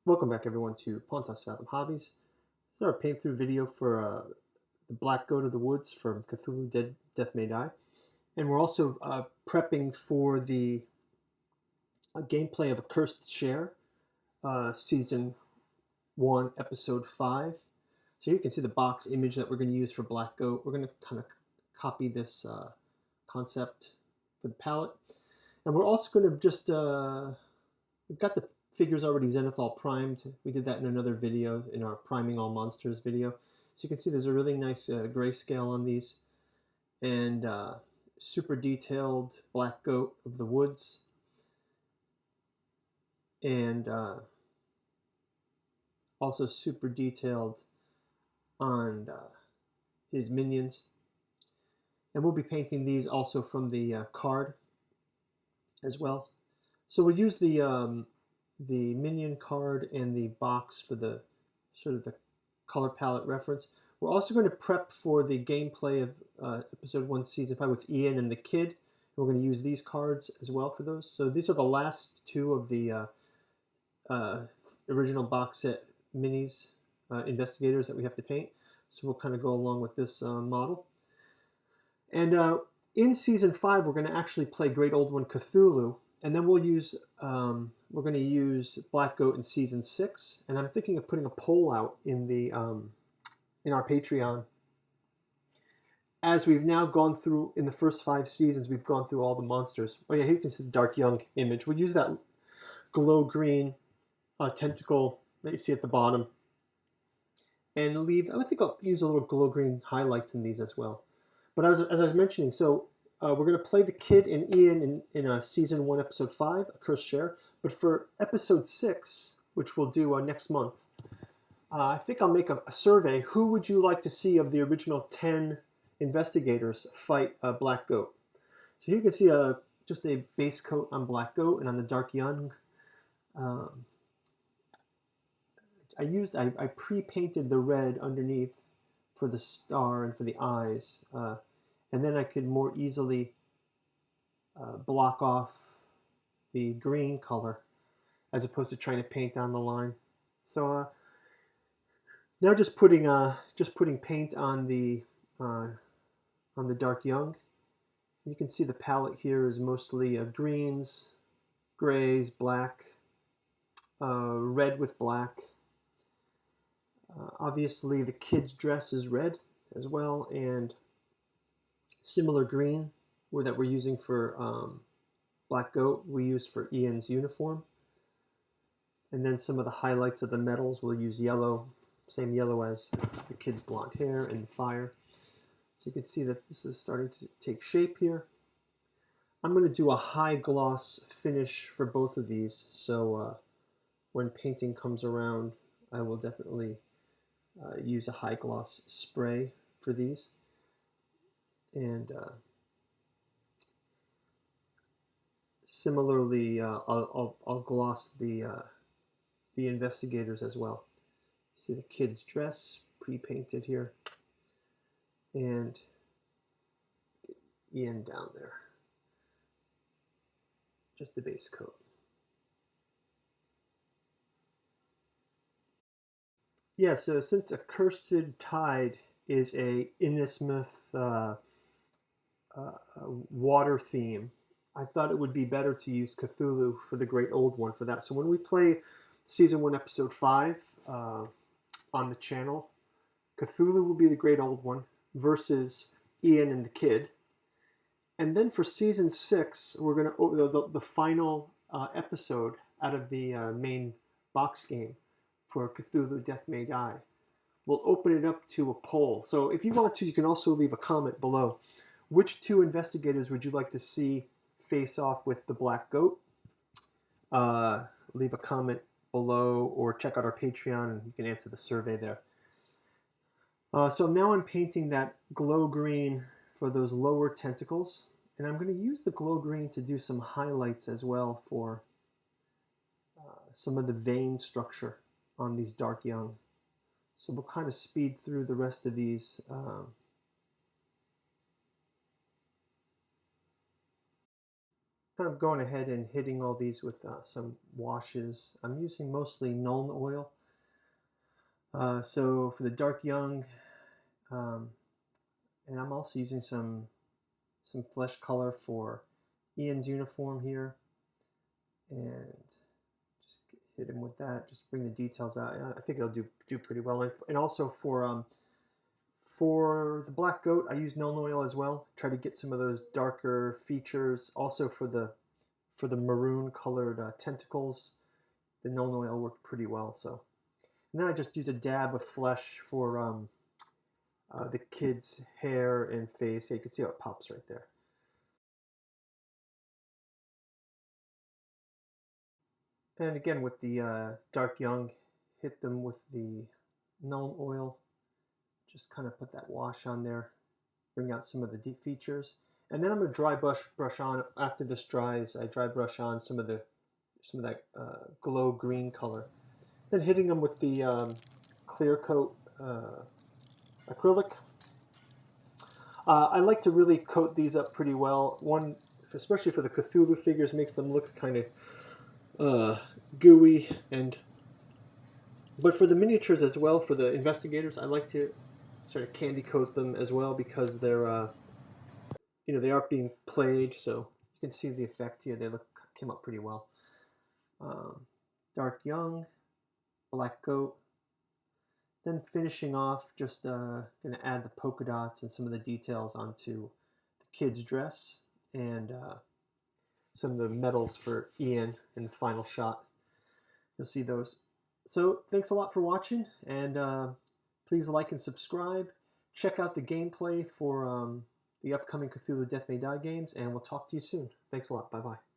Welcome back everyone to Pontos Fathom Hobbies. This is our paint through video for the Black Goat of the Woods from Cthulhu Death May Die. And we're also prepping for the gameplay of A Cursed Share, Season 1, Episode 5. So you can see the box image that we're going to use for Black Goat. We're going to kind of copy this concept for the palette. And we're also going to just, we've got the figures already zenithal primed. We did that in another video, in our Priming All Monsters video. So you can see there's a really nice grayscale on these. And super detailed Black Goat of the Woods. And also super detailed on his minions. And we'll be painting these also from the card as well. So we'll use the minion card and the box for the sort of the color palette reference. We're also going to prep for the gameplay of episode 1 season 5 with Ian and the kid. We're going to use these cards as well for those. So these are the last two of the original box set minis investigators that we have to paint. So we'll kind of go along with this model. And in season 5 we're going to actually play Great Old One Cthulhu. And then we'll use, we're going to use Black Goat in season 6, and I'm thinking of putting a poll out in the in our Patreon. As we've now gone through, in the first 5 seasons, we've gone through all the monsters. Oh yeah, here you can see the Dark Young image. We'll use that glow green tentacle that you see at the bottom, and leave. I think I'll use a little glow green highlights in these as well. But as I was mentioning, so. We're going to play the kid and Ian in season 1, episode 5, A Cursed Share. But for episode 6, which we'll do next month, I think I'll make a survey. Who would you like to see of the original 10 investigators fight a Black Goat? So here you can see just a base coat on Black Goat, and on the Dark Young, I pre-painted the red underneath for the star and for the eyes. And then I could more easily block off the green color as opposed to trying to paint down the line. So now just putting paint on the Dark Young. You can see the palette here is mostly greens, grays, black, red with black. Obviously the kid's dress is red as well, and similar green that we're using for Black Goat we used for Ian's uniform. And then some of the highlights of the metals we'll use yellow, same yellow as the kid's blonde hair and the fire. So you can see that this is starting to take shape here. I'm going to do a high gloss finish for both of these, so when painting comes around I will definitely use a high gloss spray for these. And similarly, I'll gloss the investigators as well. See the kid's dress pre-painted here, and Ian down there, just the base coat. Yeah, so since Accursed Tide is a Innismouth water theme, I thought it would be better to use Cthulhu for the Great Old One for that. So when we play season 1, episode 5 on the channel, Cthulhu will be the Great Old One versus Ian and the kid. And then for season 6, we're going to the final episode out of the main box game for Cthulhu Death May Die. We'll open it up to a poll. So if you want to, you can also leave a comment below. Which 2 investigators would you like to see face off with the Black Goat? Leave a comment below or check out our Patreon and you can answer the survey there. So now I'm painting that glow green for those lower tentacles, and I'm going to use the glow green to do some highlights as well for some of the vein structure on these Dark Young. So we'll kind of speed through the rest of these. I'm going ahead and hitting all these with some washes. I'm using mostly Nuln oil. So for the dark young, um, and I'm also using some flesh color for Ian's uniform here, and just hit him with that. Just bring the details out. I think it'll do pretty well. And also for the black goat, I use Nuln oil as well. Try to get some of those darker features. Also for the maroon colored tentacles, the Nuln oil worked pretty well. So, and then I just use a dab of flesh for the kid's hair and face. Yeah, you can see how it pops right there. And again, with the dark young, hit them with the Nuln oil. Just kind of put that wash on there, bring out some of the deep features. And then I'm going to dry brush on, after this dries, I dry brush on some of that glow green color. Then hitting them with the clear coat acrylic. I like to really coat these up pretty well. One, especially for the Cthulhu figures, makes them look kind of gooey. But for the miniatures as well, for the investigators, I like to sort of candy coat them as well, because they're they are being played, so you can see the effect here. They came up pretty well. Dark young, black goat. Then finishing off, just going to add the polka dots and some of the details onto the kid's dress, and some of the medals for Ian in the final shot. You'll see those. So thanks a lot for watching, and please like and subscribe. Check out the gameplay for the upcoming Cthulhu Death May Die games, and we'll talk to you soon. Thanks a lot. Bye-bye.